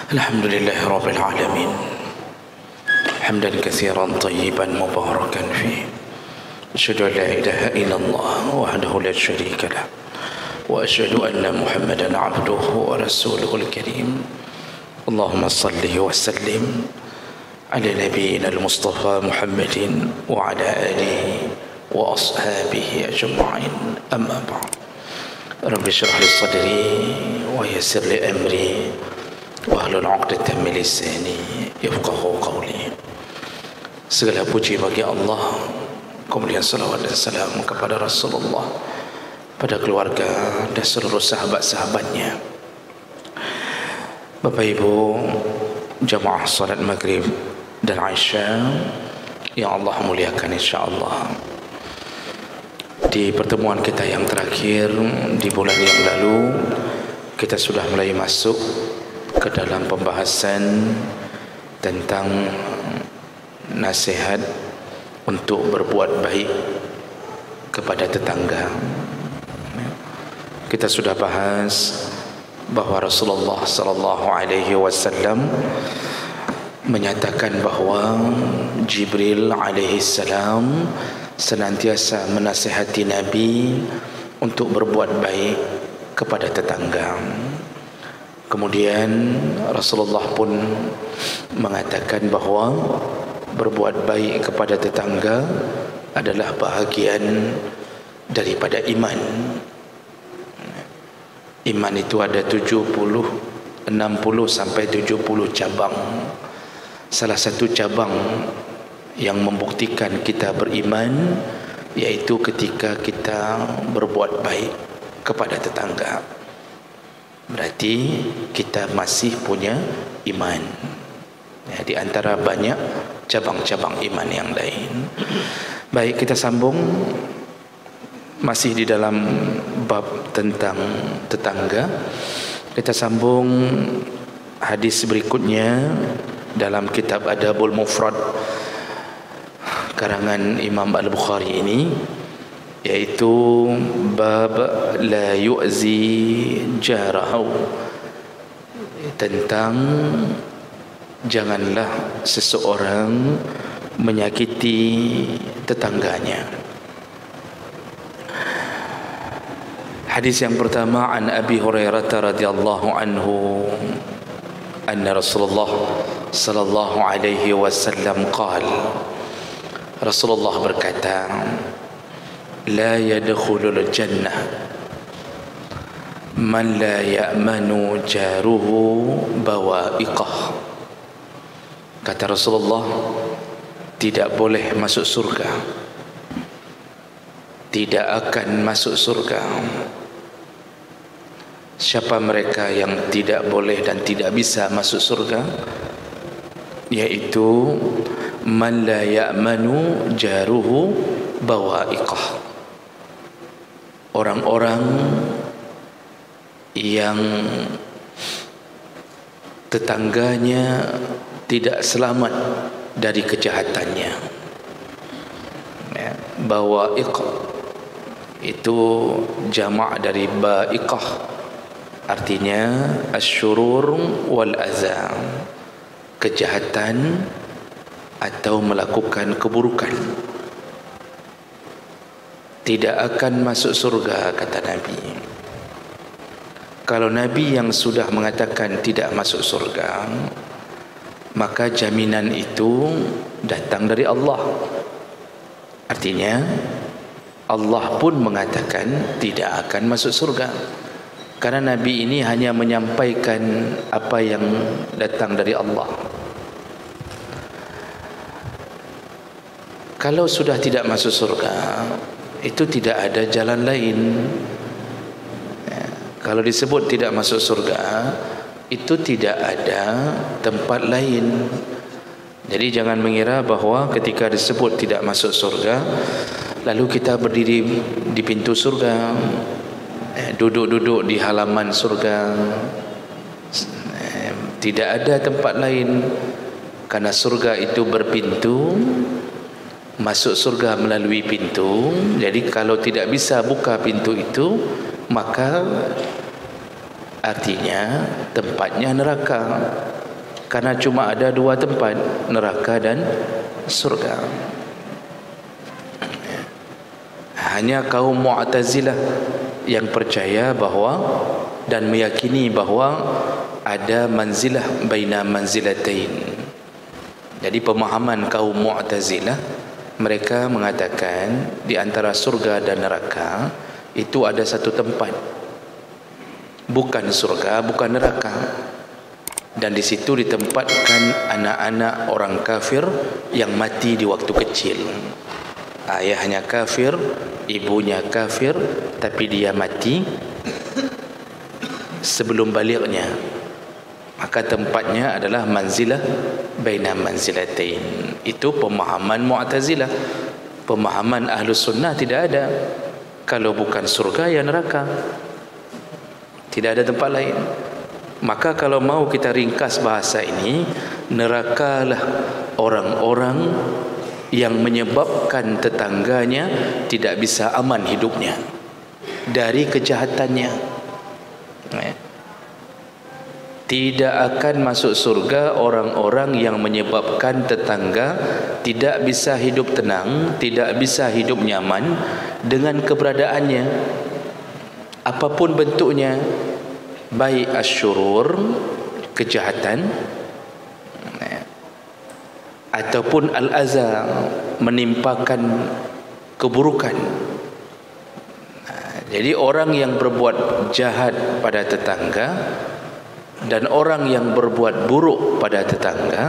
الحمد لله رب العالمين حمدا كثيرا طيبا مباركا فيه أشهد أن لا إله إلا الله وحده لا شريك له وأشهد أن محمدا عبده ورسوله الكريم اللهم صل وسلم على نبينا المصطفى محمد وعلى آله وأصحابه أجمعين أما بعد رب اشرح لي صدري ويسر لي أمري wahlul 'uqdatam min lisani yafqahu qawli. Segala puji bagi Allah, kemudian salawat dan salam kepada Rasulullah, pada keluarga dan seluruh sahabat-sahabatnya. Bapak Ibu jamaah salat maghrib dan Isya yang Allah muliakan insyaallah. Di pertemuan kita yang terakhir di bulan yang lalu, kita sudah mulai masuk ke dalam pembahasan tentang nasihat untuk berbuat baik kepada tetangga. Kita sudah bahas bahwa Rasulullah sallallahu alaihi wasallam menyatakan bahwa Jibril alaihi salam senantiasa menasihati Nabi untuk berbuat baik kepada tetangga. Kemudian Rasulullah pun mengatakan bahawa berbuat baik kepada tetangga adalah bahagian daripada iman. Iman itu ada 60 sampai 70 cabang. Salah satu cabang yang membuktikan kita beriman yaitu ketika kita berbuat baik kepada tetangga. Berarti kita masih punya iman ya, di antara banyak cabang-cabang iman yang lain. Baik, kita sambung masih di dalam bab tentang tetangga. Kita sambung hadis berikutnya dalam kitab Adabul Mufrad karangan Imam Al-Bukhari ini, yaitu bab la yu'zi jarahu, tentang janganlah seseorang menyakiti tetangganya. Hadis yang pertama, an Abi Hurairah radhiyallahu anhu anna Rasulullah sallallahu alaihi wasallam qala, Rasulullah berkata, la yadkhulul jannah man la ya'manu jaruhu bawa'iqah. Kata Rasulullah, tidak boleh masuk surga, tidak akan masuk surga siapa mereka yang tidak boleh dan tidak bisa masuk surga, yaitu man la ya'manu jaruhu bawa'iqah, orang-orang yang tetangganya tidak selamat dari kejahatannya. Ya, bawa'iq itu jamak dari ba'iqah, artinya asyurur wal azam, kejahatan atau melakukan keburukan. Tidak akan masuk surga, kata Nabi. Kalau Nabi yang sudah mengatakan tidak masuk surga, maka jaminan itu datang dari Allah. Artinya Allah pun mengatakan tidak akan masuk surga, karena Nabi ini hanya menyampaikan apa yang datang dari Allah. Kalau sudah tidak masuk surga, itu tidak ada jalan lain ya, kalau disebut tidak masuk surga, itu tidak ada tempat lain. Jadi jangan mengira bahawa ketika disebut tidak masuk surga, lalu kita berdiri di pintu surga, duduk-duduk di halaman surga. Tidak ada tempat lain, karena surga itu berpintu. Masuk surga melalui pintu. Jadi kalau tidak bisa buka pintu itu, maka Artinya tempatnya neraka, karena cuma ada dua tempat, neraka dan surga. Hanya kaum Mu'tazilah yang percaya bahawa dan meyakini bahawa ada manzilah baina manzilatain. Jadi pemahaman kaum Mu'tazilah, mereka mengatakan di antara surga dan neraka itu ada satu tempat, bukan surga, bukan neraka. Dan di situ ditempatkan anak-anak orang kafir yang mati di waktu kecil. Ayahnya kafir, ibunya kafir, tapi dia mati sebelum balignya. Maka tempatnya adalah manzilah baina manzilatain. Itu pemahaman Mu'tazilah. Pemahaman Ahlus Sunnah tidak ada. Kalau bukan surga ya neraka, tidak ada tempat lain. Maka kalau mau kita ringkas bahasa ini, nerakalah orang-orang yang menyebabkan tetangganya tidak bisa aman hidupnya dari kejahatannya. Tidak akan masuk surga orang-orang yang menyebabkan tetangga tidak bisa hidup tenang, tidak bisa hidup nyaman dengan keberadaannya, apapun bentuknya, baik asyurur, kejahatan, ataupun al-aza, menimpakan keburukan. Jadi orang yang berbuat jahat pada tetangga dan orang yang berbuat buruk pada tetangga,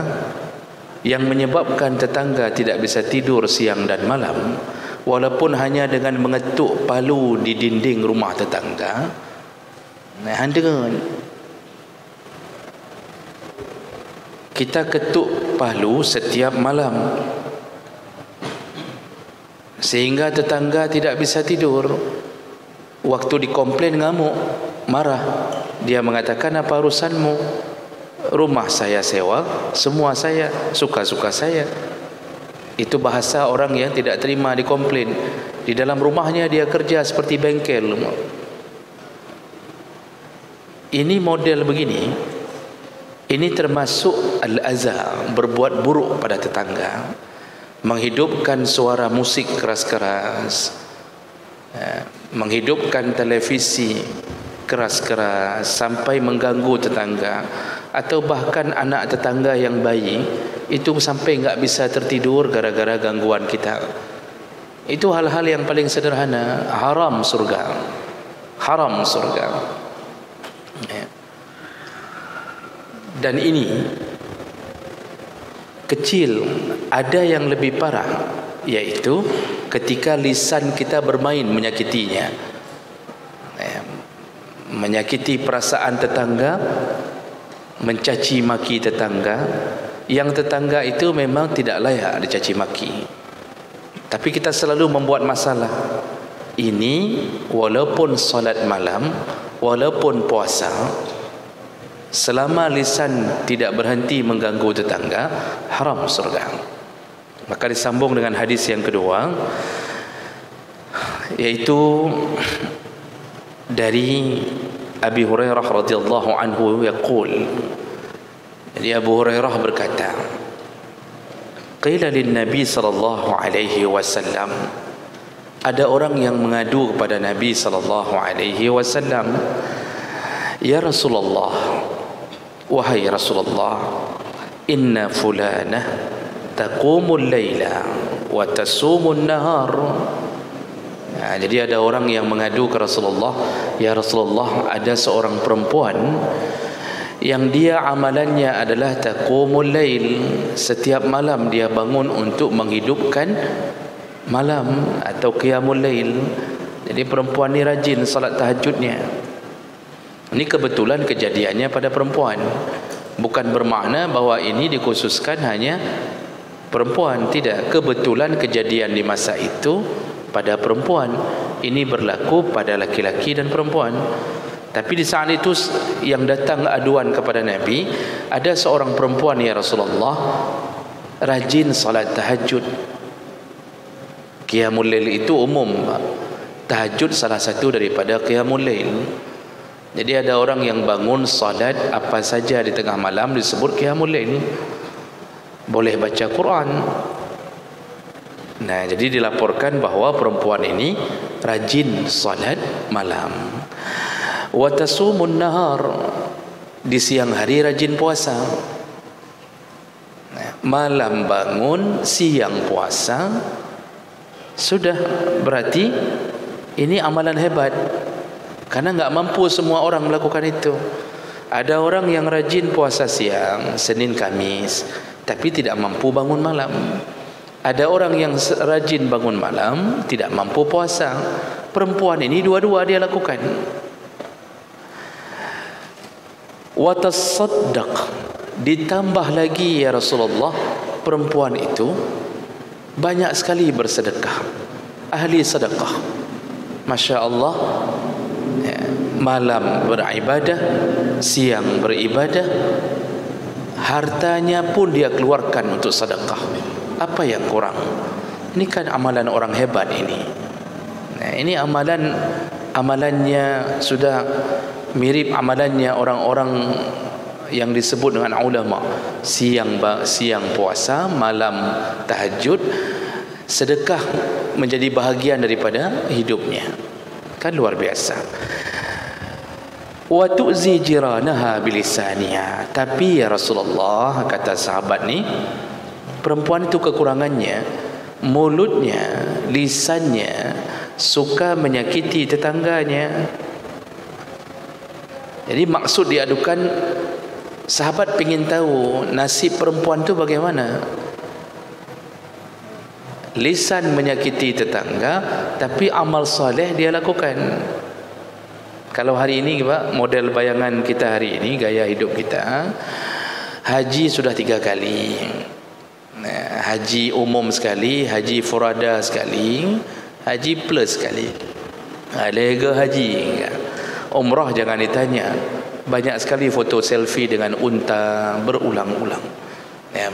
yang menyebabkan tetangga tidak bisa tidur siang dan malam, walaupun hanya dengan mengetuk palu di dinding rumah tetangga. Kita ketuk palu setiap malam sehingga tetangga tidak bisa tidur. Waktu dikomplain ngamuk, marah. Dia mengatakan, apa urusanmu? Rumah saya sewa, semua saya, suka-suka saya. Itu bahasa orang yang tidak terima dikomplain. Di dalam rumahnya dia kerja seperti bengkel. Ini model begini, ini termasuk al-aza, berbuat buruk pada tetangga, menghidupkan suara musik keras-keras, menghidupkan televisi keras-keras sampai mengganggu tetangga, atau bahkan anak tetangga yang bayi itu sampai enggak bisa tertidur gara-gara gangguan kita. Itu hal-hal yang paling sederhana, haram surga, haram surga. Dan ini kecil, ada yang lebih parah, yaitu ketika lisan kita bermain menyakitinya, menyakiti perasaan tetangga, mencaci maki tetangga, yang tetangga itu memang tidak layak dicaci maki, tapi kita selalu membuat masalah. Ini walaupun solat malam, walaupun puasa, selama lisan tidak berhenti mengganggu tetangga, haram surga. Maka disambung dengan hadis yang kedua, yaitu dari Abi Hurairah radhiyallahu anhu yaqul. Jadi Abu Hurairah berkata, qila lin Nabi sallallahu alaihi wasallam, ada orang yang mengadu kepada Nabi sallallahu alaihi wasallam, ya Rasulullah, wahai Rasulullah, inna fulanah taqumul laila wa tasumul nahar. Jadi ada orang yang mengadu ke Rasulullah, ya Rasulullah, ada seorang perempuan yang dia amalannya adalah taqumul lail, setiap malam dia bangun untuk menghidupkan malam atau qiyamul lail. Jadi perempuan ni rajin salat tahajudnya. Ini kebetulan kejadiannya pada perempuan, bukan bermakna bahwa ini dikhususkan hanya perempuan. Tidak, kebetulan kejadian di masa itu pada perempuan. Ini berlaku pada laki-laki dan perempuan. Tapi di saat itu yang datang aduan kepada Nabi, ada seorang perempuan, ya Rasulullah, rajin salat tahajud. Qiyamul lail itu umum, tahajud salah satu daripada qiyamul lail. Jadi ada orang yang bangun salat apa saja di tengah malam disebut qiyamul lail. Boleh baca Quran. Nah, jadi dilaporkan bahawa perempuan ini rajin salat malam. Wa tasumun nahar, di siang hari rajin puasa. Nah, malam bangun, siang puasa, sudah berarti ini amalan hebat. Karena enggak mampu semua orang melakukan itu. Ada orang yang rajin puasa siang, Senin Kamis, tapi tidak mampu bangun malam. Ada orang yang rajin bangun malam, tidak mampu puasa. Perempuan ini dua-dua dia lakukan. Wa tasaddaq, ditambah lagi ya Rasulullah, perempuan itu banyak sekali bersedekah. Ahli sedekah. Masya Allah, malam beribadah, siang beribadah, hartanya pun dia keluarkan untuk sedekah. Apa yang kurang? Ini kan amalan orang hebat ini. Nah, ini amalannya sudah mirip amalannya orang-orang yang disebut dengan ulama. Siang puasa, malam tahajud, sedekah menjadi bahagian daripada hidupnya. Kan luar biasa. Wa tu'zi jiranaha bilisaniha. Tapi ya Rasulullah, kata sahabat ni, perempuan itu kekurangannya mulutnya, lisannya suka menyakiti tetangganya. Jadi maksud diadukan, sahabat ingin tahu nasib perempuan itu bagaimana. Lisan menyakiti tetangga, tapi amal soleh dia lakukan. Kalau hari ini Pak, model bayangan kita hari ini, gaya hidup kita, haji sudah 3 kali, haji umum sekali, haji furada sekali, haji plus sekali, lega haji. Umrah jangan ditanya, banyak sekali foto selfie dengan unta berulang-ulang,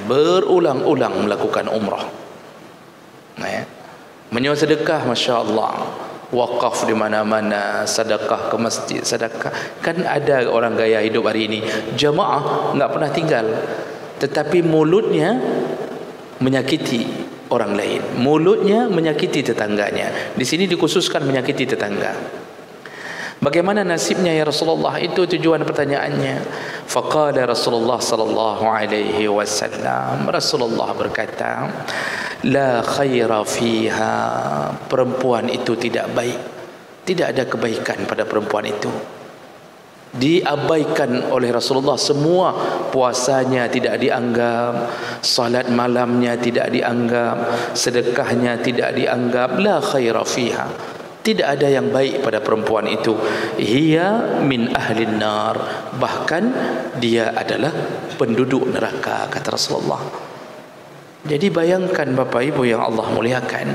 berulang-ulang melakukan umrah. Menyewa sedekah, Masya Allah, wakaf di mana-mana, sedekah ke masjid, sedekah. Kan ada orang gaya hidup hari ini, jamaah enggak pernah tinggal, tetapi mulutnya menyakiti orang lain, mulutnya menyakiti tetangganya. Di sini dikhususkan menyakiti tetangga. Bagaimana nasibnya ya Rasulullah? Itu tujuan pertanyaannya. Faqala Rasulullah sallallahu alaihi wasallam, Rasulullah berkata, la khaira fiha, perempuan itu tidak baik, tidak ada kebaikan pada perempuan itu. Diabaikan oleh Rasulullah semua. Puasanya tidak dianggap, salat malamnya tidak dianggap, sedekahnya tidak dianggap. La khaira fiha, tidak ada yang baik pada perempuan itu. Hiya min ahlin nar, bahkan dia adalah penduduk neraka, kata Rasulullah. Jadi bayangkan Bapak Ibu yang Allah muliakan,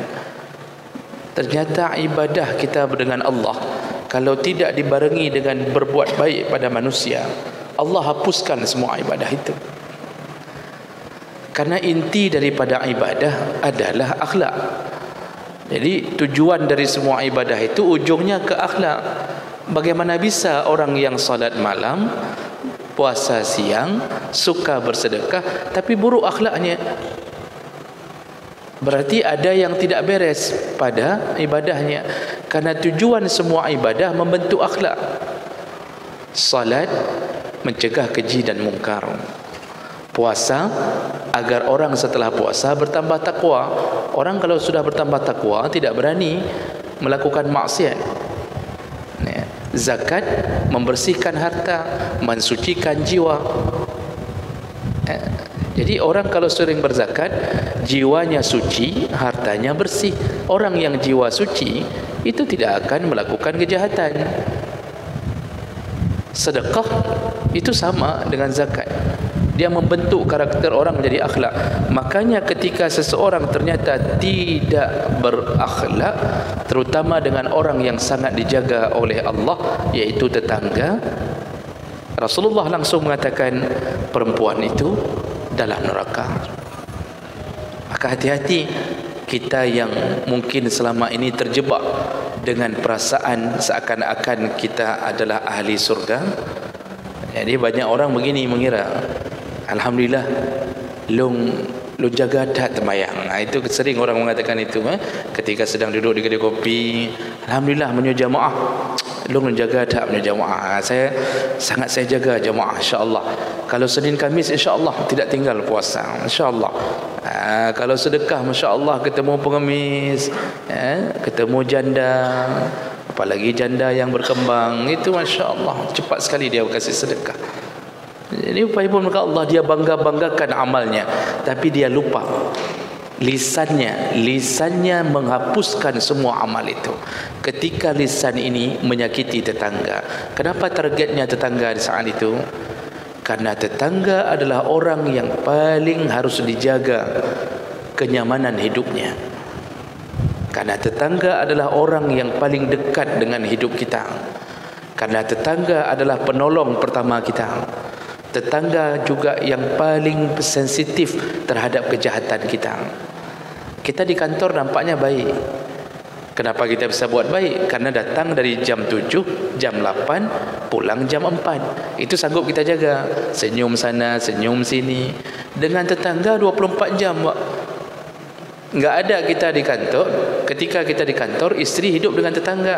ternyata ibadah kita dengan Allah kalau tidak dibarengi dengan berbuat baik pada manusia, Allah hapuskan semua ibadah itu. Karena inti daripada ibadah adalah akhlak. Jadi tujuan dari semua ibadah itu ujungnya ke akhlak. Bagaimana bisa orang yang salat malam, puasa siang, suka bersedekah, tapi buruk akhlaknya? Berarti ada yang tidak beres pada ibadahnya. Karena tujuan semua ibadah membentuk akhlak. Salat mencegah keji dan mungkar. Puasa agar orang setelah puasa bertambah takwa. Orang kalau sudah bertambah takwa tidak berani melakukan maksiat. Zakat membersihkan harta, mensucikan jiwa. Jadi orang kalau sering berzakat, jiwanya suci, hartanya bersih. Orang yang jiwa suci itu tidak akan melakukan kejahatan. Sedekah itu sama dengan zakat. Dia membentuk karakter orang menjadi akhlak. Makanya ketika seseorang ternyata tidak berakhlak, terutama dengan orang yang sangat dijaga oleh Allah, yaitu tetangga, Rasulullah langsung mengatakan perempuan itu dalam neraka. Maka hati-hati kita yang mungkin selama ini terjebak dengan perasaan seakan-akan kita adalah ahli surga. Jadi banyak orang begini mengira, alhamdulillah long jaga adat sembahyang. Itu sering orang mengatakan itu ketika sedang duduk di kedai kopi, alhamdulillah menyuruh jamaah, long jaga adat menyuruh jamaah. Saya jaga jamaah, insya-Allah. Kalau Senin Khamis, insya-Allah tidak tinggal puasa, insya-Allah. Kalau sedekah, masya-Allah, ketemu pengemis, ketemu janda, apalagi janda yang berkembang, itu masya-Allah cepat sekali dia kasih sedekah. Jadi upaya pun maka Allah, dia banggakan amalnya, tapi dia lupa lisannya menghapuskan semua amal itu. Ketika lisan ini menyakiti tetangga, kenapa targetnya tetangga di saat itu? Karena tetangga adalah orang yang paling harus dijaga kenyamanan hidupnya. Karena tetangga adalah orang yang paling dekat dengan hidup kita. Karena tetangga adalah penolong pertama kita. Tetangga juga yang paling sensitif terhadap kejahatan kita. Kita di kantor nampaknya baik. Kenapa kita bisa buat baik? Karena datang dari jam 7, jam 8, pulang jam 4. Itu sanggup kita jaga. Senyum sana, senyum sini. Dengan tetangga 24 jam. Enggak ada kita di kantor. Ketika kita di kantor, istri hidup dengan tetangga.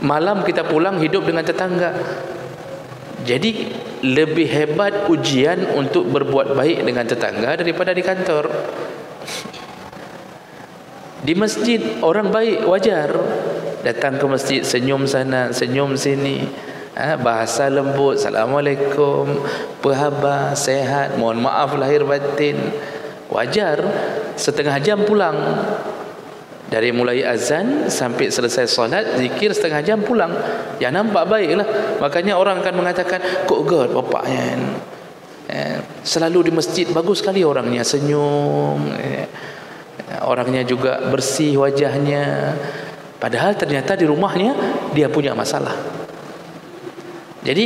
Malam kita pulang hidup dengan tetangga. Jadi lebih hebat ujian untuk berbuat baik dengan tetangga daripada di kantor. Di masjid orang baik wajar, datang ke masjid senyum sana senyum sini, bahasa lembut, assalamualaikum, apa khabar, sehat, mohon maaf lahir batin, wajar. Setengah jam pulang, dari mulai azan sampai selesai solat, zikir setengah jam pulang. Ya nampak baiklah. Makanya orang akan mengatakan, kok God bapaknya selalu di masjid, bagus sekali orangnya, senyum, orangnya juga bersih wajahnya. Padahal ternyata di rumahnya dia punya masalah. Jadi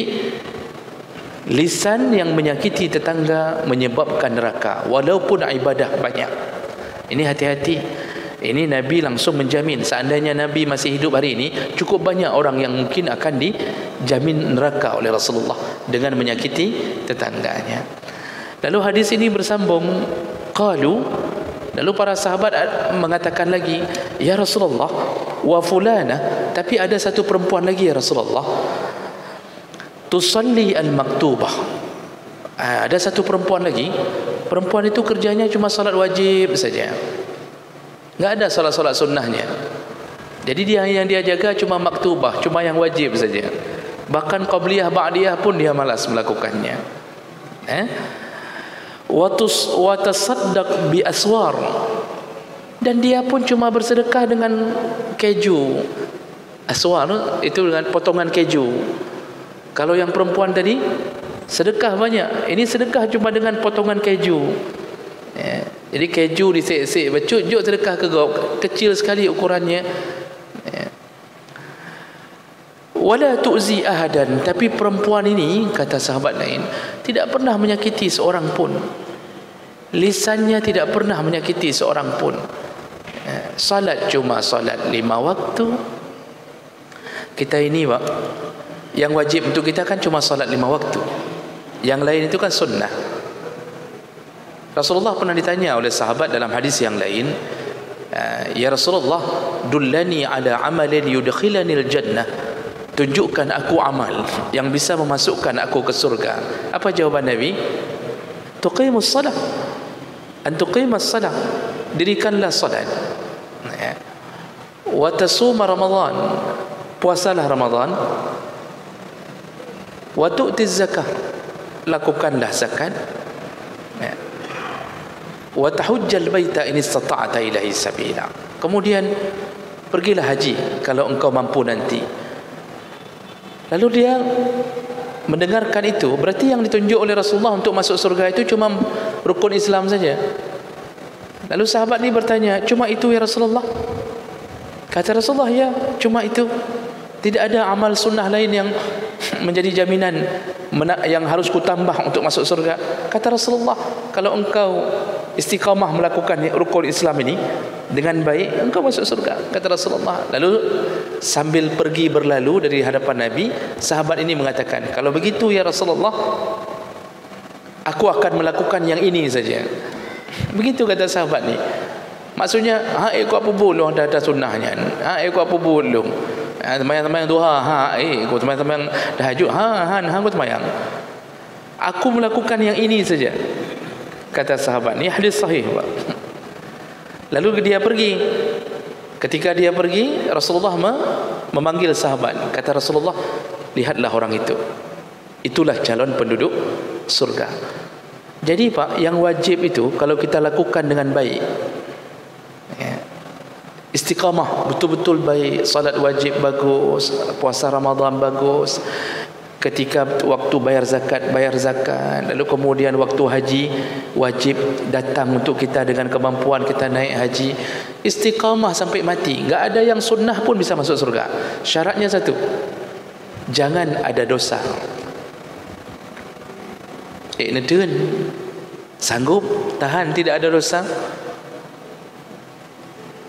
lisan yang menyakiti tetangga menyebabkan neraka, walaupun ibadah banyak. Ini hati-hati. Ini Nabi langsung menjamin, seandainya Nabi masih hidup hari ini, cukup banyak orang yang mungkin akan dijamin neraka oleh Rasulullah dengan menyakiti tetangganya. Lalu hadis ini bersambung, lalu para sahabat mengatakan lagi, ya Rasulullah, wa fulana, tapi ada satu perempuan lagi ya Rasulullah, tusalli al-maktubah. Ada satu perempuan lagi, perempuan itu kerjanya cuma salat wajib saja, enggak ada salat-salat sunnahnya. Jadi dia yang dia jaga cuma maktubah, cuma yang wajib saja. Bahkan qabliyah ba'diyah pun dia malas melakukannya. Wa tasaddaq bi aswar, dan dia pun cuma bersedekah dengan keju. Aswar itu dengan potongan keju. Kalau yang perempuan tadi sedekah banyak, ini sedekah cuma dengan potongan keju. Jadi keju disek-sek, becut-juk sedekah ke gop, kecil sekali ukurannya. Wala tu'zi ahadan, tapi perempuan ini, kata sahabat lain, tidak pernah menyakiti seorang pun. Lisannya tidak pernah menyakiti seorang pun. Salat cuma salat 5 waktu. Kita ini Pak, yang wajib untuk kita kan cuma salat 5 waktu. Yang lain itu kan sunnah. Rasulullah pernah ditanya oleh sahabat dalam hadis yang lain, ya Rasulullah, dullani ala amalin yudkhilani al-jannah, tunjukkan aku amal yang bisa memasukkan aku ke surga. Apa jawaban Nabi? Tuqimus salat, an tuqimus salat, dirikanlah salat, wa tasuma Ramadan, puasalah Ramadan, wa tu'tiz zakah, lakukanlah zakat, wa tahujjal baita in istata'ta ilaihi sabila, kemudian pergilah haji kalau engkau mampu nanti. Lalu dia mendengarkan itu, berarti yang ditunjuk oleh Rasulullah untuk masuk surga itu cuma rukun Islam saja. Lalu sahabat ini bertanya, cuma itu ya Rasulullah? Kata Rasulullah, ya cuma itu, tidak ada amal sunnah lain yang menjadi jaminan yang harus kutambah untuk masuk surga. Kata Rasulullah, kalau engkau istiqamah melakukan rukun Islam ini, dengan baik, engkau masuk surga, kata Rasulullah. Lalu sambil pergi berlalu dari hadapan Nabi, sahabat ini mengatakan, kalau begitu ya Rasulullah, aku akan melakukan yang ini saja. Begitu kata sahabat ni. Maksudnya, ikut apa bolong dah sunnahnya. Ikut apa bolong. Temayang-temayang duha, ikut temayang-temayang tahajud, aku temayang. Aku melakukan yang ini saja, kata sahabat ni. Hadis sahih, Pak. Lalu dia pergi. Ketika dia pergi, Rasulullah memanggil sahabat. Kata Rasulullah, lihatlah orang itu. Itulah calon penduduk surga. Jadi Pak, yang wajib itu kalau kita lakukan dengan baik, ya, istiqamah, betul-betul baik, salat wajib bagus, puasa Ramadan bagus, ketika waktu bayar zakat, lalu kemudian waktu haji wajib datang untuk kita dengan kemampuan kita naik haji, istiqamah sampai mati. Enggak ada yang sunnah pun bisa masuk surga. Syaratnya satu, jangan ada dosa. Nedun sanggup tahan tidak ada dosa,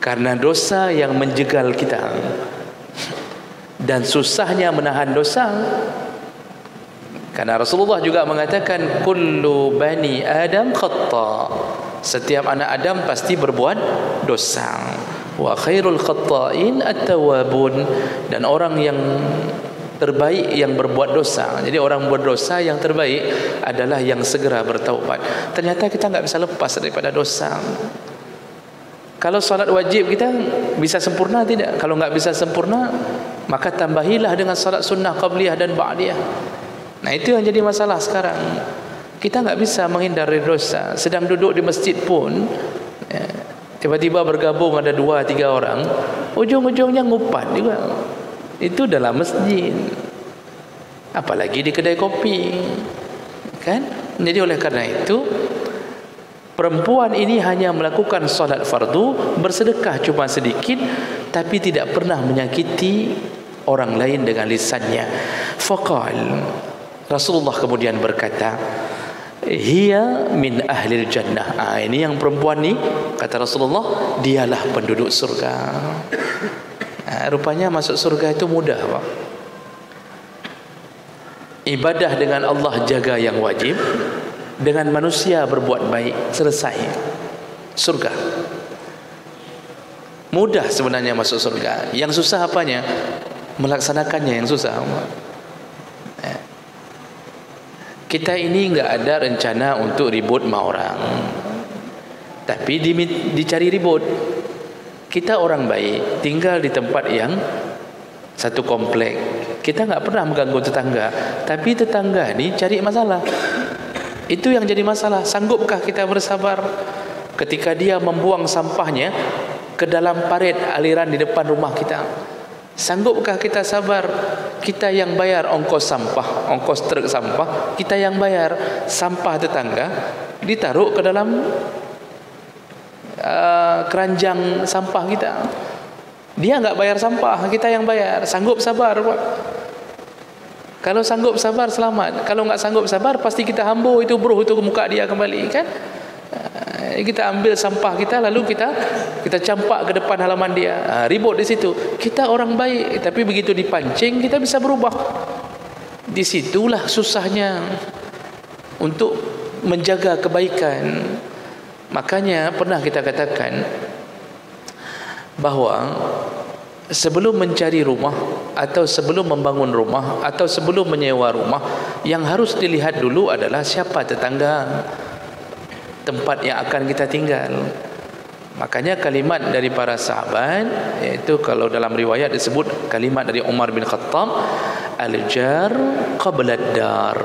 karena dosa yang menjegal kita dan susahnya menahan dosa. Karena Rasulullah juga mengatakan, kullu bani Adam khata, setiap anak Adam pasti berbuat dosa. Wa khairul khata'in at-tawwabun, dan orang yang terbaik yang berbuat dosa. Jadi orang berdosa yang terbaik adalah yang segera bertaubat. Ternyata kita enggak bisa lepas daripada dosa. Kalau salat wajib kita bisa sempurna tidak? Kalau enggak bisa sempurna, maka tambahilah dengan salat sunnah qabliyah dan ba'diyah. Nah, itu yang jadi masalah sekarang. Kita enggak bisa menghindar dari dosa. Sedang duduk di masjid pun, tiba-tiba bergabung ada 2-3 orang, ujung-ujungnya ngupat juga. Itu dalam masjid, apalagi di kedai kopi, kan? Jadi oleh karena itu, perempuan ini hanya melakukan solat fardu, bersedekah cuma sedikit, tapi tidak pernah menyakiti orang lain dengan lisannya. Faqal, Rasulullah kemudian berkata, hiya min ahlil jannah. Ini yang perempuan ni, kata Rasulullah, dialah penduduk surga. Rupanya masuk surga itu mudah, Pak. Ibadah dengan Allah, jaga yang wajib, dengan manusia berbuat baik, selesai. Surga. Mudah sebenarnya masuk surga. Yang susah apanya? Melaksanakannya yang susah. Kita ini enggak ada rencana untuk ribut sama orang, tapi dicari ribut. Kita orang baik, tinggal di tempat yang satu komplek. Kita enggak pernah mengganggu tetangga, tapi tetangga ni cari masalah. Itu yang jadi masalah. Sanggupkah kita bersabar ketika dia membuang sampahnya ke dalam parit aliran di depan rumah kita? Sanggupkah kita sabar? Kita yang bayar ongkos sampah, ongkos truk sampah, kita yang bayar. Sampah tetangga ditaruh ke dalam keranjang sampah kita. Dia enggak bayar sampah, kita yang bayar. Sanggup sabar, Pak. Kalau sanggup sabar, selamat. Kalau enggak sanggup sabar, pasti kita hambur itu bruh itu ke muka dia kembali, kan? Kita ambil sampah kita, lalu kita campak ke depan halaman dia. Ribut di situ. Kita orang baik, tapi begitu dipancing kita bisa berubah. Disitulah susahnya untuk menjaga kebaikan. Makanya pernah kita katakan bahwa sebelum mencari rumah, atau sebelum membangun rumah, atau sebelum menyewa rumah, yang harus dilihat dulu adalah siapa tetangga tempat yang akan kita tinggal. Makanya kalimat dari para sahabat, yaitu kalau dalam riwayat disebut kalimat dari Umar bin Khattab, al-jar qabla ad-dar.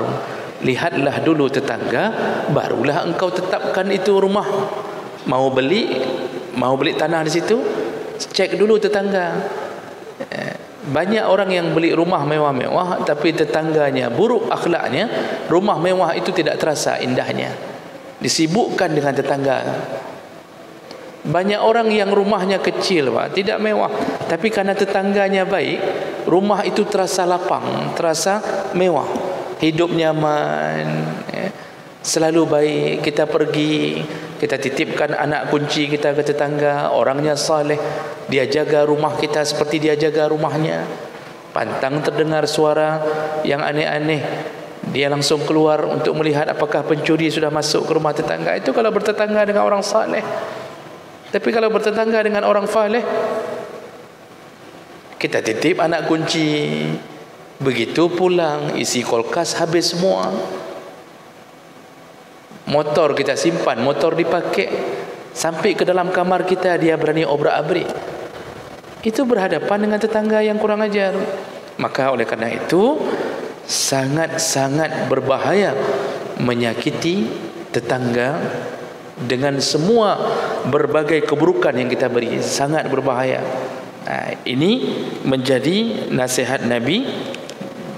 Lihatlah dulu tetangga, barulah engkau tetapkan itu rumah. Mau beli tanah di situ, cek dulu tetangga. Banyak orang yang beli rumah mewah-mewah, tapi tetangganya buruk akhlaknya, rumah mewah itu tidak terasa indahnya. Disibukkan dengan tetangga. Banyak orang yang rumahnya kecil, Pak, tidak mewah, tapi karena tetangganya baik, rumah itu terasa lapang, terasa mewah, hidup nyaman, selalu baik. Kita pergi, kita titipkan anak kunci kita ke tetangga, orangnya saleh, dia jaga rumah kita seperti dia jaga rumahnya. Pantang terdengar suara yang aneh-aneh, dia langsung keluar untuk melihat apakah pencuri sudah masuk ke rumah tetangga. Itu kalau bertetangga dengan orang saleh. Tapi kalau bertetangga dengan orang faleh, kita titip anak kunci, begitu pulang isi kulkas habis semua. Motor kita simpan, motor dipakai, sampai ke dalam kamar kita dia berani obrak-abrik. Itu berhadapan dengan tetangga yang kurang ajar. Maka oleh karena itu sangat-sangat berbahaya menyakiti tetangga dengan semua berbagai keburukan yang kita beri. Sangat berbahaya. Ini menjadi nasihat Nabi.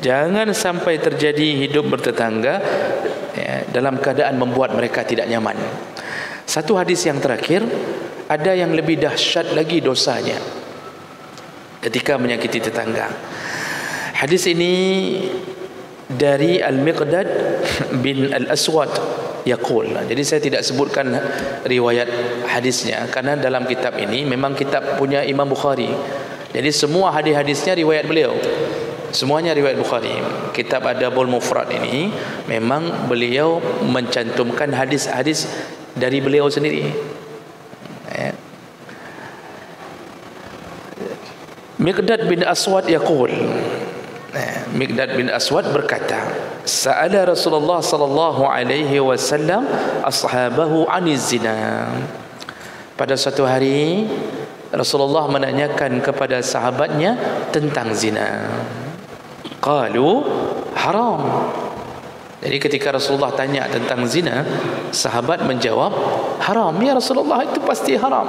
Jangan sampai terjadi hidup bertetangga dalam keadaan membuat mereka tidak nyaman. Satu hadis yang terakhir, ada yang lebih dahsyat lagi dosanya ketika menyakiti tetangga. Hadis ini dari Al-Miqdad bin Al-Aswad yaqul. Jadi saya tidak sebutkan riwayat hadisnya karena dalam kitab ini memang kitab punya Imam Bukhari. Jadi semua hadis-hadisnya riwayat beliau. Semuanya riwayat Bukhari. Kitab Adabul Mufrad ini memang beliau mencantumkan hadis-hadis dari beliau sendiri. Miqdad bin Aswad yaqul. Miqdad bin Aswad berkata, sa'ala Rasulullah sallallahu alaihi wasallam ashabahu 'aniz zina. Pada suatu hari Rasulullah menanyakan kepada sahabatnya tentang zina. Qalu haram. Jadi ketika Rasulullah tanya tentang zina, sahabat menjawab haram. Ya Rasulullah, itu pasti haram.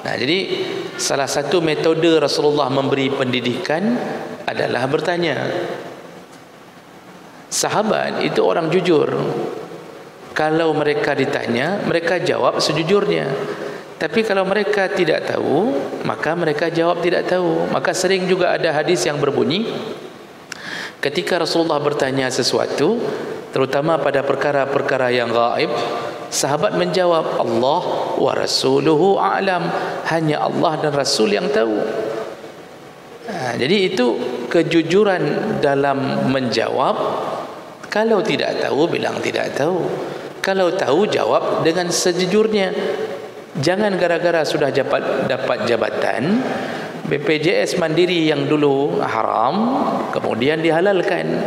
Nah, jadi salah satu metode Rasulullah memberi pendidikan adalah bertanya. Sahabat itu orang jujur. Kalau mereka ditanya, mereka jawab sejujurnya. Tapi kalau mereka tidak tahu, maka mereka jawab tidak tahu. Maka sering juga ada hadis yang berbunyi, ketika Rasulullah bertanya sesuatu, terutama pada perkara-perkara yang gaib, sahabat menjawab, Allah wa rasuluhu a'lam. Hanya Allah dan Rasul yang tahu. Jadi itu kejujuran dalam menjawab. Kalau tidak tahu, bilang tidak tahu. Kalau tahu, jawab dengan sejujurnya. Jangan gara-gara sudah dapat jabatan BPJS Mandiri yang dulu haram kemudian dihalalkan.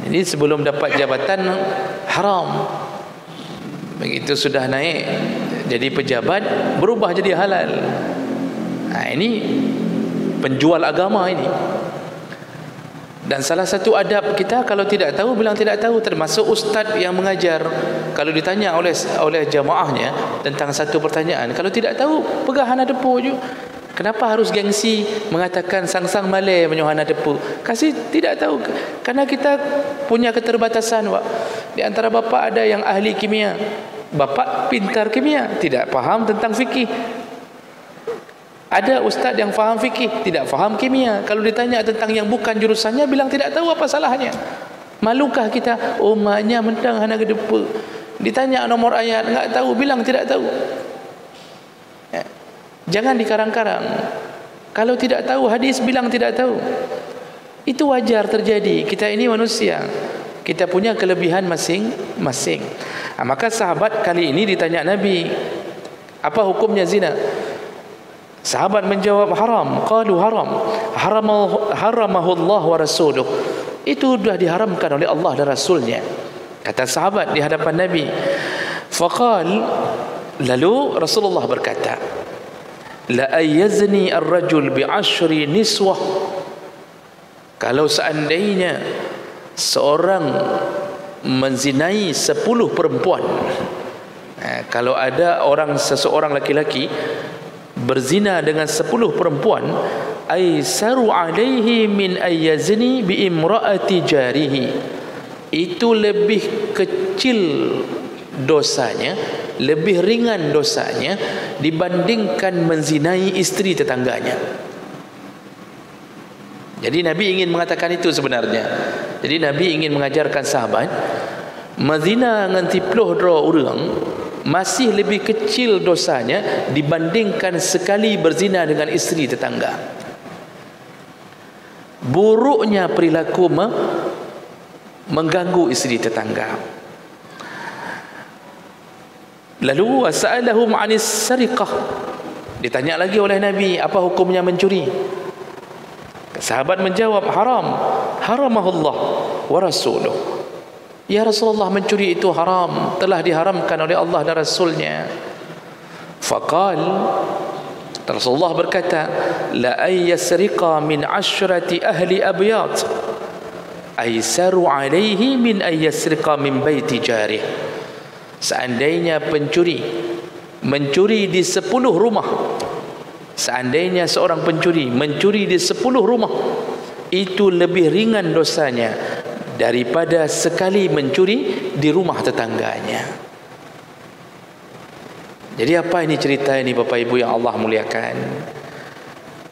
Jadi sebelum dapat jabatan haram, begitu sudah naik jadi pejabat berubah jadi halal. Ini penjual agama ini. Dan salah satu adab kita, kalau tidak tahu bilang tidak tahu. Termasuk ustaz yang mengajar, kalau ditanya oleh jamaahnya tentang satu pertanyaan, kalau tidak tahu pegang hana depu je. Kenapa harus gengsi mengatakan sang-sang malai menyuhana depu? Kasih tidak tahu. Karena kita punya keterbatasan, Pak. Di antara bapa ada yang ahli kimia, bapa pintar kimia, tidak faham tentang fikih. Ada ustaz yang faham fikih, tidak faham kimia. Kalau ditanya tentang yang bukan jurusannya, bilang tidak tahu, apa salahnya? Malukah kita? Oh, maknya mentang hana gedepa. Ditanya nomor ayat, enggak tahu, bilang tidak tahu. Jangan dikarang-karang. Kalau tidak tahu hadis, bilang tidak tahu. Itu wajar terjadi. Kita ini manusia. Kita punya kelebihan masing-masing. Maka sahabat kali ini ditanya Nabi, apa hukumnya zina? Sahabat menjawab haram. Qalu haram. Haramahu Allah wa rasuluh. Itu sudah diharamkan oleh Allah dan Rasulnya, kata sahabat di hadapan Nabi. Faqal, lalu Rasulullah berkata, la ayazni ar-rajul bi-ashri niswah. Kalau seandainya seorang menzinai 10 perempuan, kalau ada seseorang laki-laki berzina dengan 10 perempuan, aisaru alaihi min ayyazni bi imraati jarihi, itu lebih kecil dosanya, lebih ringan dosanya dibandingkan menzinai istri tetangganya. Jadi Nabi ingin mengatakan itu sebenarnya. Jadi Nabi ingin mengajarkan sahabat, Mazina dengan 32 orang masih lebih kecil dosanya dibandingkan sekali berzina dengan isteri tetangga. Buruknya perilaku mengganggu isteri tetangga. Lalu wasa'alahum 'anis sariqah. Ditanya lagi oleh Nabi, apa hukumnya mencuri? Sahabat menjawab, haram. Haramahullah wa rasuluh. Ya Rasulullah, mencuri itu haram, telah diharamkan oleh Allah dan Rasulnya. Faqal, Rasulullah berkata, la ayyasriqa min 'ashrati ahli abyat aisaru alaihi min ayyasriqa min baiti jarih. Seandainya pencuri mencuri di 10 rumah, seandainya seorang pencuri mencuri di 10 rumah, itu lebih ringan dosanya daripada sekali mencuri di rumah tetangganya. Jadi apa ini cerita ini Bapak Ibu yang Allah muliakan?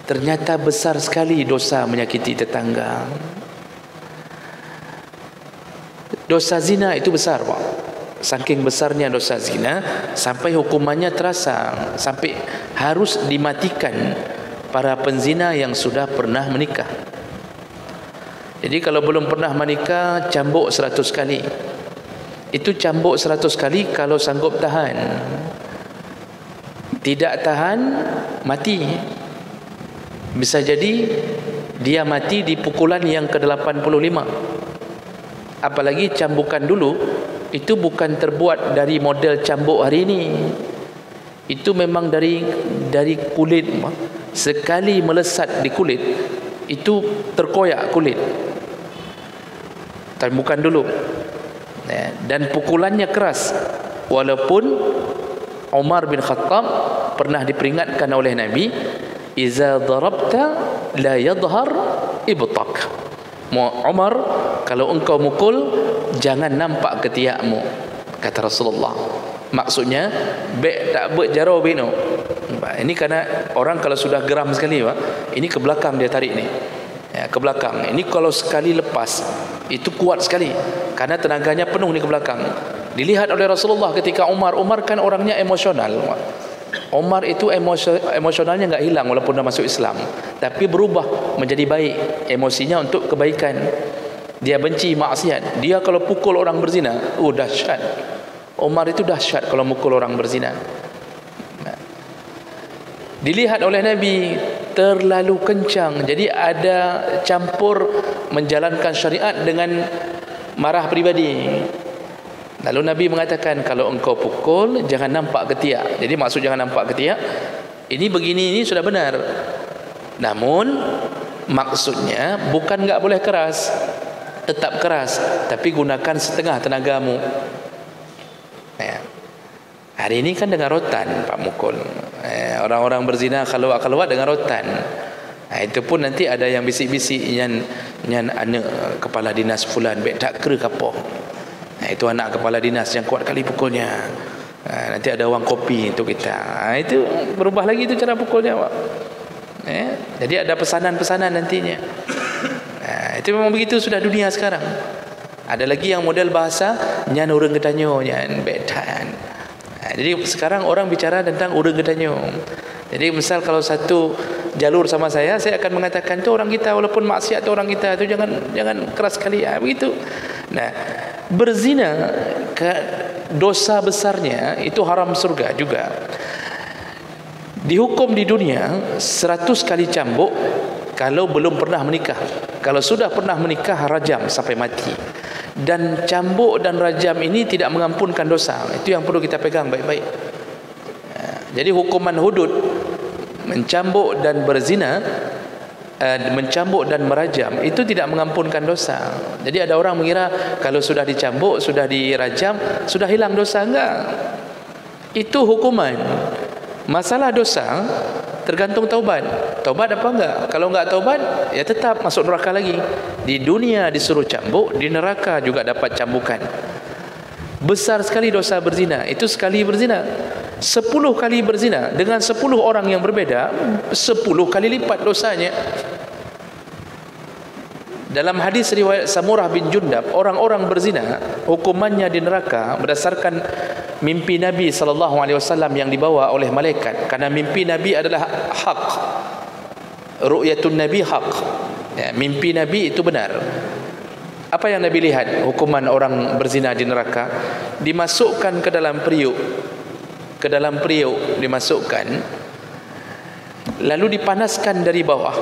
Ternyata besar sekali dosa menyakiti tetangga. Dosa zina itu besar, Pak. Saking besarnya dosa zina sampai hukumannya terasa, sampai harus dimatikan para penzina yang sudah pernah menikah. Jadi kalau belum pernah menikah, cambuk 100 kali. Itu cambuk 100 kali kalau sanggup tahan. Tidak tahan, mati. Bisa jadi dia mati di pukulan yang ke-85. Apalagi cambukan dulu itu bukan terbuat dari model cambuk hari ini. Itu memang dari kulit. Sekali melesat di kulit, itu terkoyak kulit. Cambukan dulu. Dan pukulannya keras. Walaupun Umar bin Khattab pernah diperingatkan oleh Nabi, iza darabta la yadhhar ibtak. Umar, kalau engkau mukul jangan nampak ketiakmu, kata Rasulullah. Maksudnya tak berjarau beno. Ini karena orang kalau sudah geram sekali, Pak, ini ke belakang dia tarik ni. Ya, ke belakang. Ini kalau sekali lepas itu kuat sekali karena tenaganya penuh ni ke belakang. Dilihat oleh Rasulullah ketika Umar kan orangnya emosional. Umar itu emosionalnya enggak hilang walaupun dah masuk Islam, tapi berubah menjadi baik emosinya untuk kebaikan. Dia benci maksiat. Dia kalau pukul orang berzina, dahsyat. Umar itu dahsyat kalau mukul orang berzina. Dilihat oleh Nabi terlalu kencang. Jadi ada campur menjalankan syariat dengan marah pribadi. Lalu Nabi mengatakan, kalau engkau pukul jangan nampak ketiak. Jadi maksud jangan nampak ketiak, ini begini, ini sudah benar. Namun maksudnya bukan enggak boleh keras, tetap keras, tapi gunakan setengah tenagamu. Ya. Hari ini kan dengan rotan Pak mukul. Orang-orang berzina keluar dengan rotan. Itu pun nanti ada yang bisik-bisik yang anak kepala dinas fulan baik tak kira kapok. Itu anak kepala dinas yang kuat kali pukulnya. Nanti ada wang kopi untuk kita. Itu berubah lagi itu cara pukulnya, Pak. Jadi ada pesanan-pesanan nantinya. Itu memang begitu sudah dunia sekarang. Ada lagi yang model bahasa nyan urang gedanyo nyan bedan. Jadi sekarang orang bicara tentang urang gedanyo. Jadi misal kalau satu jalur sama saya akan mengatakan tu orang kita, walaupun maksiat tu orang kita tu jangan keras sekali, begitu. Nah, berzina dosa besarnya itu haram surga juga. Dihukum di dunia 100 kali cambuk kalau belum pernah menikah. Kalau sudah pernah menikah, rajam sampai mati. Dan cambuk dan rajam ini tidak mengampunkan dosa. Itu yang perlu kita pegang baik-baik. Jadi hukuman hudud, mencambuk dan berzina, mencambuk dan merajam, itu tidak mengampunkan dosa. Jadi ada orang mengira kalau sudah dicambuk, sudah dirajam, sudah hilang dosa. Enggak. Itu hukuman. Masalah dosa tergantung taubat. Taubat apa enggak? Kalau enggak taubat, ya tetap masuk neraka lagi. Di dunia disuruh cambuk, di neraka juga dapat cambukan. Besar sekali dosa berzina. Itu sekali berzina. 10 kali berzina dengan 10 orang yang berbeda, 10 kali lipat dosanya. Dalam hadis riwayat Samurah bin Jundab, orang-orang berzina hukumannya di neraka berdasarkan mimpi Nabi SAW yang dibawa oleh malaikat. Karena mimpi Nabi adalah hak, ru'yatun Nabi hak, ya, mimpi Nabi itu benar. Apa yang Nabi lihat? Hukuman orang berzina di neraka, dimasukkan ke dalam periuk, dimasukkan, lalu dipanaskan dari bawah,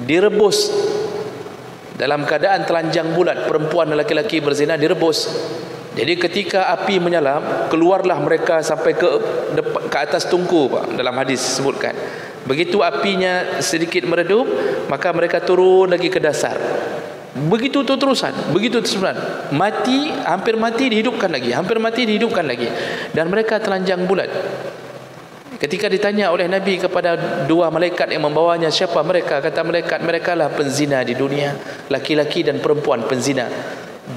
direbus dalam keadaan telanjang bulat. Perempuan dan laki-laki berzina direbus. Jadi ketika api menyala, keluarlah mereka sampai ke atas tungku, Pak, dalam hadis disebutkan. Begitu apinya sedikit meredup, maka mereka turun lagi ke dasar. Begitu terusan, mati, hampir mati dihidupkan lagi, hampir mati dihidupkan lagi, dan mereka telanjang bulat. Ketika ditanya oleh Nabi kepada dua malaikat yang membawanya, siapa mereka? Kata malaikat, merekalah penzina di dunia, laki-laki dan perempuan penzina,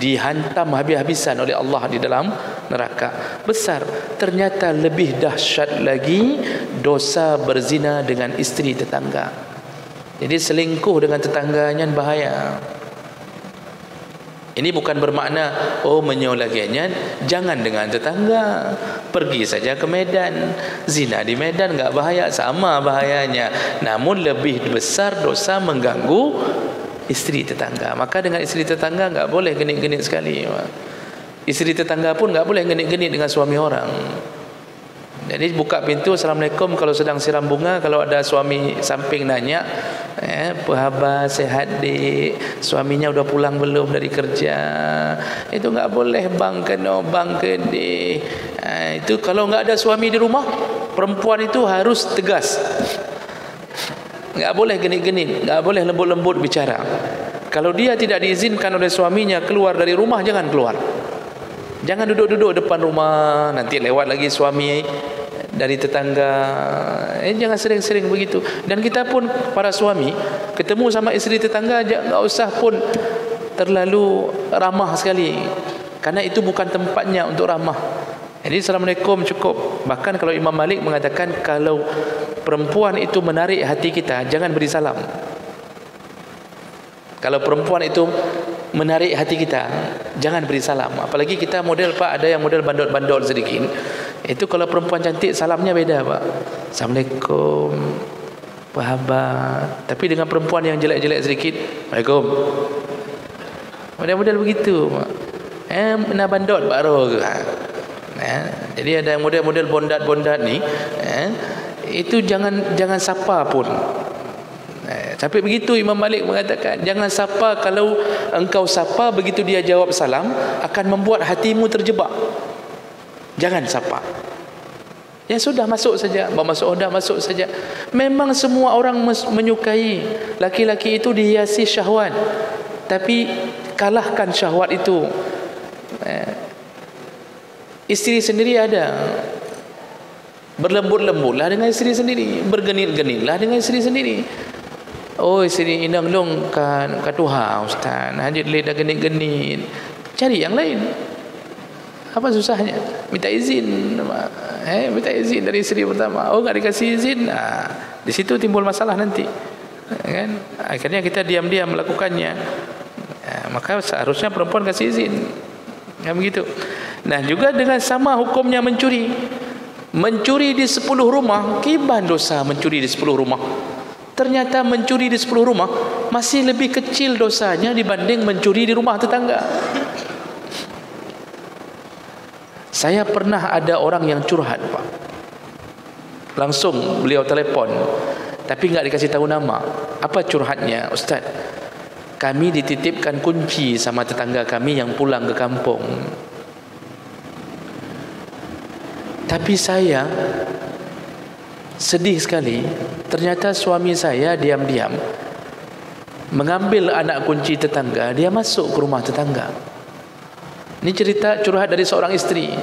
dihantam habis-habisan oleh Allah di dalam neraka. Besar. Ternyata lebih dahsyat lagi dosa berzina dengan isteri tetangga. Jadi selingkuh dengan tetangganya bahaya. Ini bukan bermakna menyolagiannya jangan dengan tetangga, pergi saja ke Medan. Zina di Medan enggak bahaya, sama bahayanya, namun lebih besar dosa mengganggu isteri tetangga. Maka dengan isteri tetangga enggak boleh genit-genit sekali. Isteri tetangga pun enggak boleh genit-genit dengan suami orang. Jadi buka pintu, Assalamualaikum kalau sedang siram bunga. Kalau ada suami samping nanya, apa khabar, sehat dik, suaminya udah pulang belum dari kerja, itu enggak boleh bang dik. Itu kalau enggak ada suami di rumah, perempuan itu harus tegas, enggak boleh genit-genit, enggak boleh lembut-lembut bicara. Kalau dia tidak diizinkan oleh suaminya keluar dari rumah, jangan keluar. Jangan duduk-duduk depan rumah, nanti lewat lagi suami dari tetangga. Jangan sering-sering begitu. Dan kita pun para suami ketemu sama isteri tetangga, enggak usah pun terlalu ramah sekali, karena itu bukan tempatnya untuk ramah. Jadi Assalamualaikum cukup. Bahkan kalau Imam Malik mengatakan, kalau perempuan itu menarik hati kita, jangan beri salam. Kalau perempuan itu menarik hati kita, jangan beri salam. Apalagi kita model, Pak, ada yang model bandot-bandot sedikit. Itu kalau perempuan cantik, salamnya beda, Pak. Assalamualaikum, apa khabar. Tapi dengan perempuan yang jelek-jelek sedikit, Waalaikum. Model-model begitu, Pak. Nak bandot baru ke. Jadi ada model-model bondat-bondat ni, itu jangan sapa pun. Sampai begitu Imam Malik mengatakan, jangan sapa. Kalau engkau sapa, begitu dia jawab salam, akan membuat hatimu terjebak. Jangan sapa. Ya sudah, masuk saja. Masuk saja. Memang semua orang menyukai laki-laki itu dihiasi syahwat, tapi kalahkan syahwat itu. Isteri sendiri ada, berlembut-lembutlah dengan isteri sendiri, bergenit-genitlah dengan isteri sendiri. Isteri indang long kan katuha ustaz, hajat le dah genit-genit, cari yang lain. Apa susahnya? Minta izin, minta izin dari isteri pertama. Enggak dikasih izin, di situ timbul masalah nanti, kan? Akhirnya kita diam-diam melakukannya. Maka seharusnya perempuan kasih izin, kan begitu. Nah, juga dengan sama hukumnya mencuri. Mencuri di 10 rumah, kiban dosa mencuri di 10 rumah. Ternyata mencuri di 10 rumah masih lebih kecil dosanya dibanding mencuri di rumah tetangga. Saya pernah ada orang yang curhat, Pak. Langsung beliau telepon, tapi enggak dikasih tahu nama. Apa curhatnya? Ustaz, kami dititipkan kunci sama tetangga kami yang pulang ke kampung. Tapi saya sedih sekali. Ternyata suami saya diam-diam mengambil anak kunci tetangga, dia masuk ke rumah tetangga. Ini cerita curhat dari seorang istri.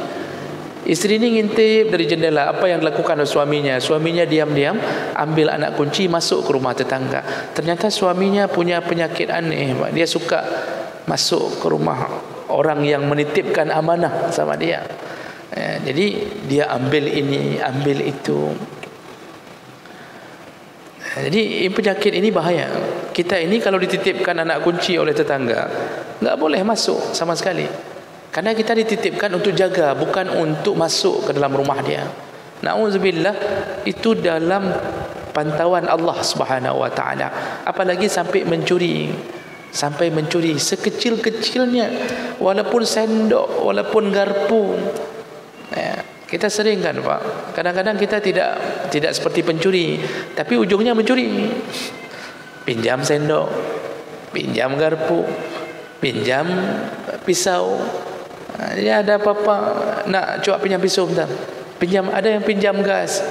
Istri ini ngintip dari jendela apa yang dilakukan oleh suaminya. Suaminya diam-diam ambil anak kunci, masuk ke rumah tetangga. Ternyata suaminya punya penyakit aneh, Pak. Dia suka masuk ke rumah orang yang menitipkan amanah sama dia. Jadi dia ambil ini, ambil itu. Jadi penyakit ini bahaya. kita ini kalau dititipkan anak kunci oleh tetangga, nggak boleh masuk sama sekali. Karena kita dititipkan untuk jaga, bukan untuk masuk ke dalam rumah dia. Na'udzubillah, itu dalam pantauan Allah Subhanahu wa taala. Apalagi sampai mencuri. Sampai mencuri sekecil-kecilnya, walaupun sendok, walaupun garpu. Ya, kita sering kan Pak, kadang-kadang kita tidak seperti pencuri, tapi ujungnya mencuri. Pinjam sendok, pinjam garpu, pinjam pisau. Ya ada apa-apa, nak cuak pinjam pisau bentar. Pinjam, ada yang pinjam gas.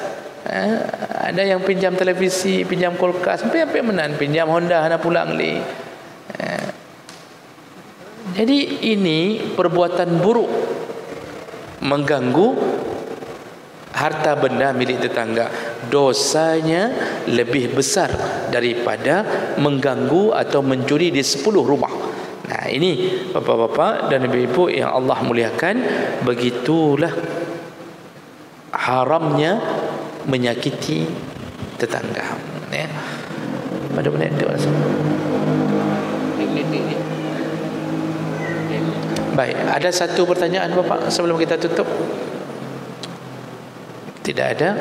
Ada yang pinjam televisi, pinjam kulkas, sampai menan pinjam Honda hana pulang li. Jadi ini perbuatan buruk, mengganggu harta benda milik tetangga. Dosanya lebih besar daripada mengganggu atau mencuri di 10 rumah. Nah ini bapak-bapak dan ibu-ibu yang Allah muliakan, begitulah haramnya menyakiti tetangga. Ya. Pada menit itu baik, ada satu pertanyaan Bapak sebelum kita tutup? Tidak ada?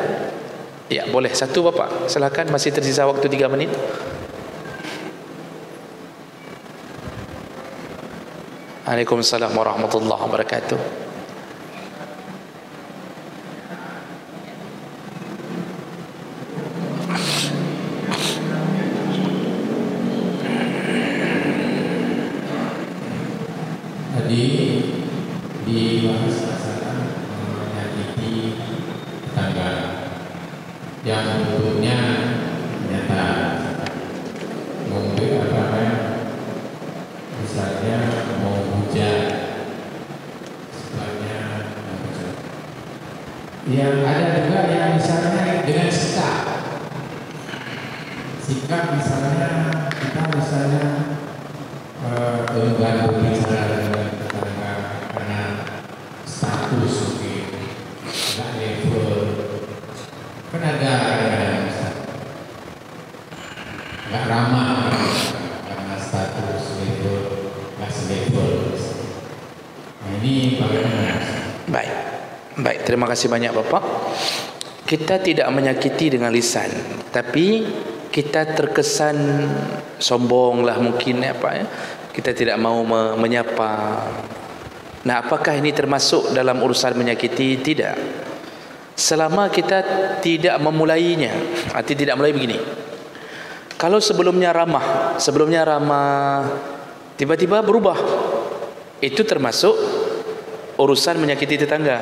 Ya, boleh satu Bapak. Silakan, masih tersisa waktu 3 menit. Waalaikumsalam warahmatullahi wabarakatuh. Dibahas masalah menyakiti tetangga yang bentuknya nyata, mungkin misalnya mau hujan, sebabnya yang ada juga yang misalnya dengan sikap misalnya kita enggan berbicara dengan tetangga karena status mungkin nggak level, kan ada nggak ramah karena status level nggak selevel. Nah ini bagaimana? Baik, terima kasih banyak Bapak. Kita tidak menyakiti dengan lisan, tapi kita terkesan sombong lah mungkin apa ya. Kita tidak mau menyapa. Nah, apakah ini termasuk dalam urusan menyakiti? Tidak. Selama kita tidak memulainya. Arti tidak mulai begini. Kalau sebelumnya ramah, tiba-tiba berubah, itu termasuk urusan menyakiti tetangga.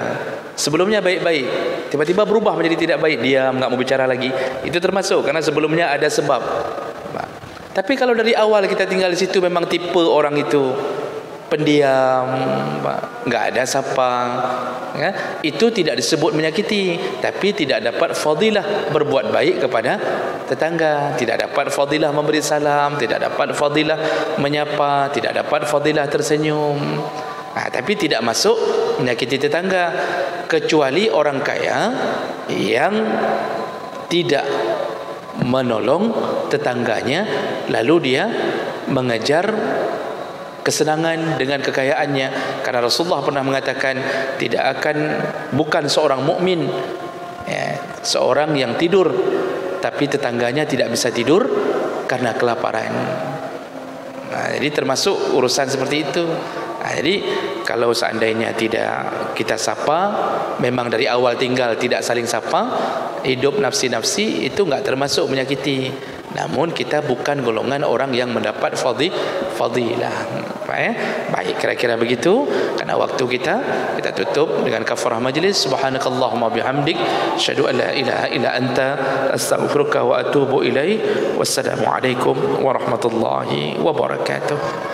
Sebelumnya baik-baik, tiba-tiba berubah menjadi tidak baik, diam, enggak mau bicara lagi, itu termasuk karena sebelumnya ada sebab. Tapi kalau dari awal kita tinggal di situ memang tipe orang itu pendiam, enggak ada sapa, ya, itu tidak disebut menyakiti, tapi tidak dapat fadilah berbuat baik kepada tetangga, tidak dapat fadilah memberi salam, tidak dapat fadilah menyapa, tidak dapat fadilah tersenyum. Tapi tidak masuk menyakiti tetangga, kecuali orang kaya yang tidak menolong tetangganya lalu dia mengejar kesenangan dengan kekayaannya. Karena Rasulullah pernah mengatakan bukan seorang mukmin seorang yang tidur tapi tetangganya tidak bisa tidur karena kelaparan. Jadi termasuk urusan seperti itu. Jadi kalau seandainya tidak kita sapa, memang dari awal tinggal tidak saling sapa, hidup nafsi-nafsi, itu enggak termasuk menyakiti. Namun kita bukan golongan orang yang mendapat fadilah. Baik, kira-kira begitu. Karena waktu kita tutup dengan kafarah majlis. Subhanakallahumma bihamdik, asyhadu an la ilaha illa anta, astaghfiruka wa atubu ilaik. Wassalamualaikum warahmatullahi wabarakatuh.